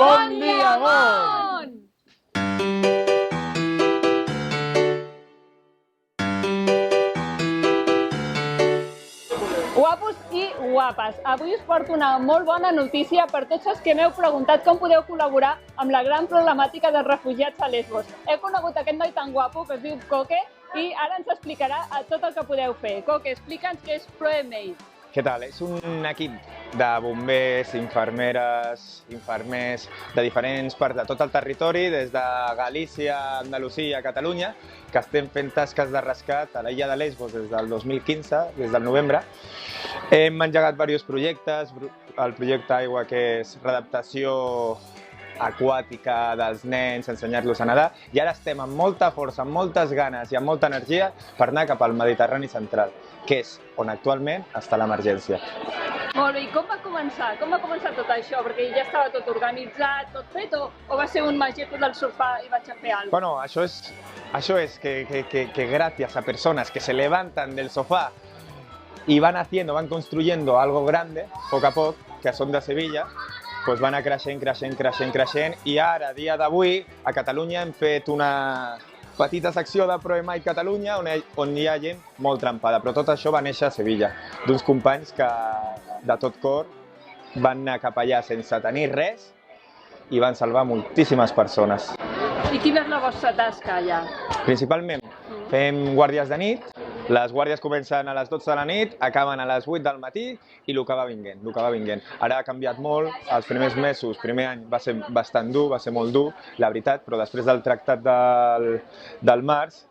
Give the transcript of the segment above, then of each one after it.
Bon dia, món! Guapos i guapes, avui us porto una molt bona notícia per tots els que m'heu preguntat com podeu col·laborar amb la gran problemàtica dels refugiats a Lesbos. He conegut aquest noi tan guapo que es diu Coque i ara ens explicarà tot el que podeu fer. Coque, explica'ns què és ProEmate. Què tal? És un equip de bombers, infermeres, infermers de diferents parts de tot el territori, des de Galícia, Andalusia, Catalunya, que estem fent tasques de rescat a l'illa de Lesbos des del 2015, des del novembre. Hem engegat diversos projectes, el projecte Aigua, que és readaptació aquàtica dels nens, ensenyar-los a nedar, i ara estem amb molta força, amb moltes ganes i amb molta energia per anar cap al Mediterrani central, que és on actualment està l'emergència. Molt bé, i com va començar? Com va començar tot això? Perquè ja estava tot organitzat, tot fet, o va ser un mageco del sofà i vaig a fer alguna cosa? Bueno, això es que gracias a personas que se levantan del sofá y van construyendo algo grande, poco a poco, que són de Sevilla, doncs va anar creixent, i ara, a dia d'avui, a Catalunya hem fet una petita secció de ProEmate Catalunya on hi ha gent molt trempada, però tot això va néixer a Sevilla, d'uns companys que de tot cor van anar cap allà sense tenir res i van salvar moltíssimes persones. I quina és la vostra tasca allà? Principalment fem guàrdies de nit. Les guàrdies comencen a les 12 de la nit, acaben a les 8 del matí i el que va vinguent. Ara ha canviat molt, els primers mesos, primer any va ser bastant dur, va ser molt dur, la veritat, però després del tractat del març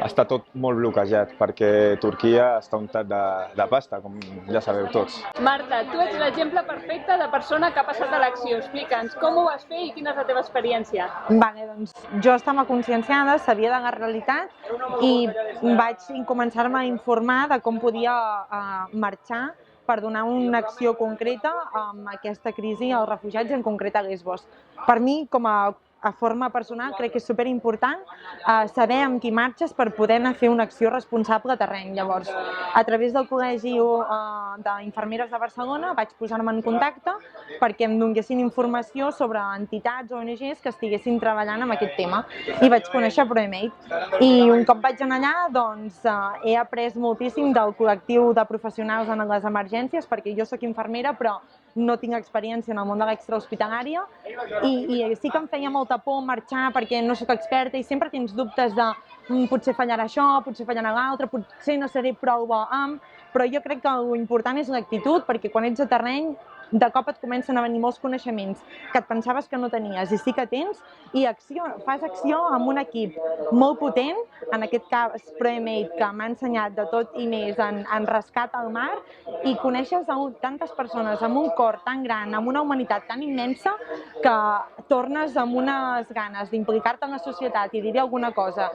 està tot molt bloquejat, perquè Turquia està untat de pasta, com ja sabeu tots. Marta, tu ets l'exemple perfecte de persona que ha passat a l'acció. Explica'ns com ho vas fer i quina és la teva experiència. Vale, doncs jo estava conscienciada, sabia de la realitat i vaig començar-me a informar de com podia marxar per donar una acció concreta amb aquesta crisi als refugiats, en concret a Lesbos. Per mi, com a forma personal, crec que és superimportant saber amb qui marxes per poder anar a fer una acció responsable a terreny. Llavors, a través del Col·legi d'Infermeres de Barcelona vaig posar-me en contacte perquè em donessin informació sobre entitats o ONGs que estiguessin treballant amb aquest tema i vaig conèixer ProEmate. I un cop vaig anar allà, doncs, he après moltíssim del col·lectiu de professionals en les emergències, perquè jo soc infermera però no tinc experiència en el món de l'extrahospitalària i sí que em feia molta por marxar perquè no sóc experta i sempre tens dubtes de potser fallarà això, potser fallarà l'altre, potser no seré prou bo amb, però jo crec que l'important és l'actitud, perquè quan ets a terreny de cop et comencen a venir molts coneixements que et pensaves que no tenies i sí que tens, i fas acció amb un equip molt potent, en aquest cas ProEmate, que m'ha ensenyat de tot i més en rescat al mar, i coneixes tantes persones amb un cor tan gran, amb una humanitat tan immensa, que tornes amb unes ganes d'implicar-te en la societat i dir alguna cosa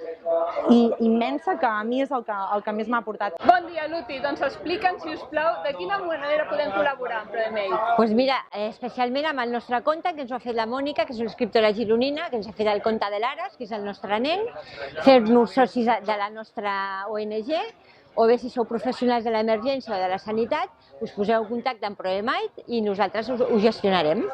immensa, que a mi és el que més m'ha aportat. Bon dia, Luti. Doncs explica'ns, si us plau, de quina manera podem col·laborar amb ProEmate. Doncs mira, especialment amb el nostre compte, que ens ho ha fet la Mònica, que és una escriptora gironina, que ens ha fet el compte de l'Ares, que és el nostre nen, fer-nos socis de la nostra ONG, o bé si sou professionals de l'emergència o de la sanitat, us poseu en contacte amb ProEmate i nosaltres ho gestionarem.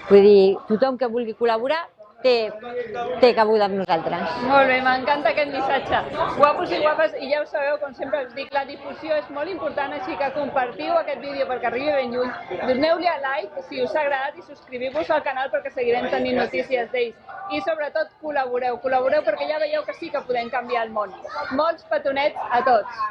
Vull dir, tothom que vulgui col·laborar té cabuda amb nosaltres. Molt bé, m'encanta aquest missatge. Guapos i guapes, i ja ho sabeu, com sempre us dic, la difusió és molt important, així que compartiu aquest vídeo perquè arribi ben lluny. Doneu-li a like si us ha agradat i subscriviu-vos al canal perquè seguirem tenint notícies d'ells. I sobretot col·laboreu perquè ja veieu que sí que podem canviar el món. Molts petonets a tots!